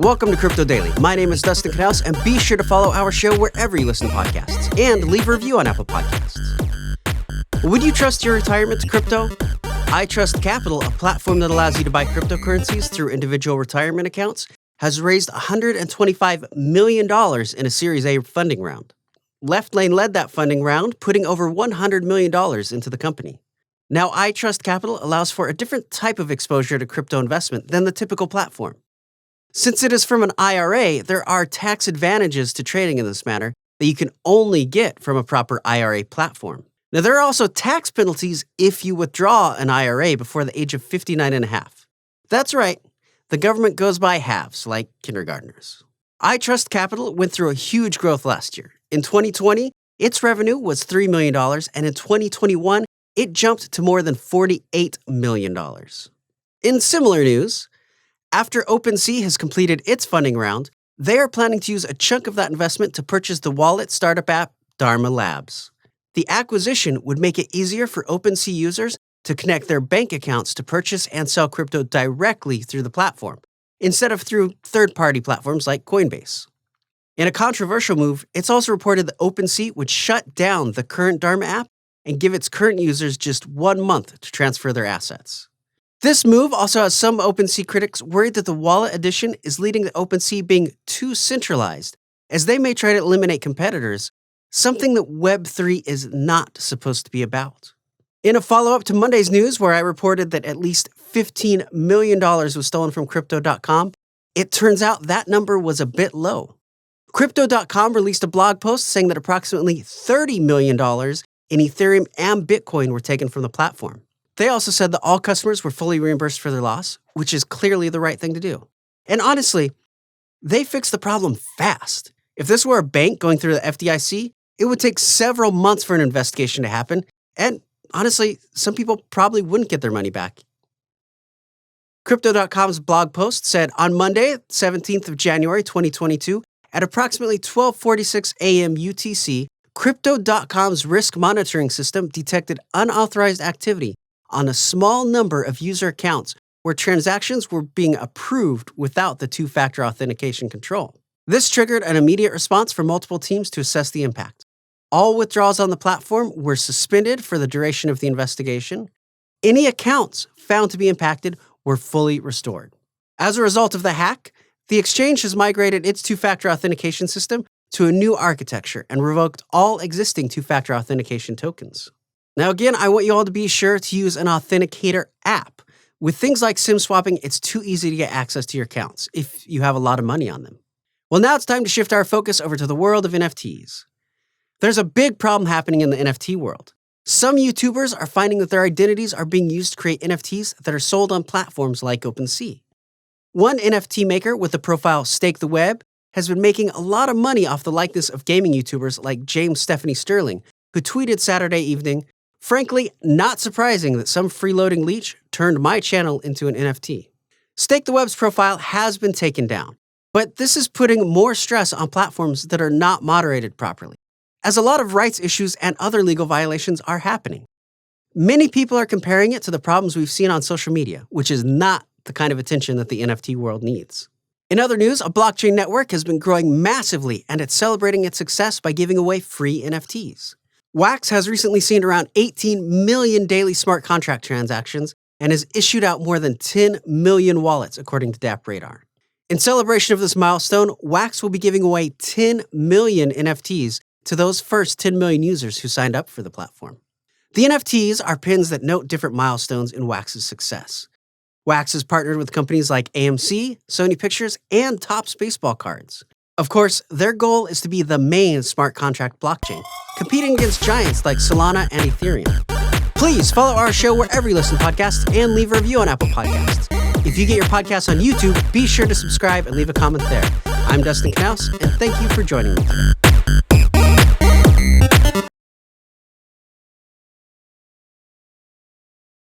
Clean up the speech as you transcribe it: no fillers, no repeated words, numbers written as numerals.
Welcome to Crypto Daily. My name is Dustin Knaus, and be sure to follow our show wherever you listen to podcasts, and leave a review on Apple Podcasts. Would you trust your retirement to crypto? iTrustCapital, a platform that allows you to buy cryptocurrencies through individual retirement accounts, has raised $125 million in a Series A funding round. Left Lane led that funding round, putting over $100 million into the company. Now, iTrustCapital allows for a different type of exposure to crypto investment than the typical platform. Since it is from an IRA, there are tax advantages to trading in this manner that you can only get from a proper IRA platform. Now, there are also tax penalties if you withdraw an IRA before the age of 59 and a half. That's right, the government goes by halves, like kindergartners. iTrustCapital went through a huge growth last year. In 2020, its revenue was $3 million, and in 2021, it jumped to more than $48 million. In similar news, after OpenSea has completed its funding round, they are planning to use a chunk of that investment to purchase the wallet startup app Dharma Labs. The acquisition would make it easier for OpenSea users to connect their bank accounts to purchase and sell crypto directly through the platform, instead of through third-party platforms like Coinbase. In a controversial move, it's also reported that OpenSea would shut down the current Dharma app and give its current users just 1 month to transfer their assets. This move also has some OpenSea critics worried that the wallet addition is leading to OpenSea being too centralized, as they may try to eliminate competitors, something that Web3 is not supposed to be about. In a follow-up to Monday's news, where I reported that at least $15 million was stolen from Crypto.com, it turns out that number was a bit low. Crypto.com released a blog post saying that approximately $30 million in Ethereum and Bitcoin were taken from the platform. They also said that all customers were fully reimbursed for their loss, which is clearly the right thing to do. And honestly, they fixed the problem fast. If this were a bank going through the FDIC, it would take several months for an investigation to happen, and honestly, some people probably wouldn't get their money back. Crypto.com's blog post said, on Monday, 17th of January 2022, at approximately 12:46 a.m. UTC, Crypto.com's risk monitoring system detected unauthorized activity on a small number of user accounts where transactions were being approved without the two-factor authentication control. This triggered an immediate response from multiple teams to assess the impact. All withdrawals on the platform were suspended for the duration of the investigation. Any accounts found to be impacted were fully restored. As a result of the hack, the exchange has migrated its two-factor authentication system to a new architecture and revoked all existing two-factor authentication tokens. Now again, I want you all to be sure to use an authenticator app. With things like SIM swapping, it's too easy to get access to your accounts if you have a lot of money on them. Well, now it's time to shift our focus over to the world of NFTs. There's a big problem happening in the NFT world. Some YouTubers are finding that their identities are being used to create NFTs that are sold on platforms like OpenSea. One NFT maker with the profile Stake the Web has been making a lot of money off the likeness of gaming YouTubers like James Stephanie Sterling, who tweeted Saturday evening, "Frankly, not surprising that some freeloading leech turned my channel into an NFT." Stake the Web's profile has been taken down, but this is putting more stress on platforms that are not moderated properly, as a lot of rights issues and other legal violations are happening. Many people are comparing it to the problems we've seen on social media, which is not the kind of attention that the NFT world needs. In other news, a blockchain network has been growing massively, and it's celebrating its success by giving away free NFTs. Wax has recently seen around 18 million daily smart contract transactions and has issued out more than 10 million wallets, according to DappRadar. In celebration of this milestone, Wax will be giving away 10 million NFTs to those first 10 million users who signed up for the platform. The NFTs are pins that note different milestones in Wax's success. Wax has partnered with companies like AMC, Sony Pictures, and Topps baseball cards. Of course, their goal is to be the main smart contract blockchain, competing against giants like Solana and Ethereum. Please follow our show wherever you listen to podcasts and leave a review on Apple Podcasts. If you get your podcasts on YouTube, be sure to subscribe and leave a comment there. I'm Dustin Knaus, and thank you for joining me today.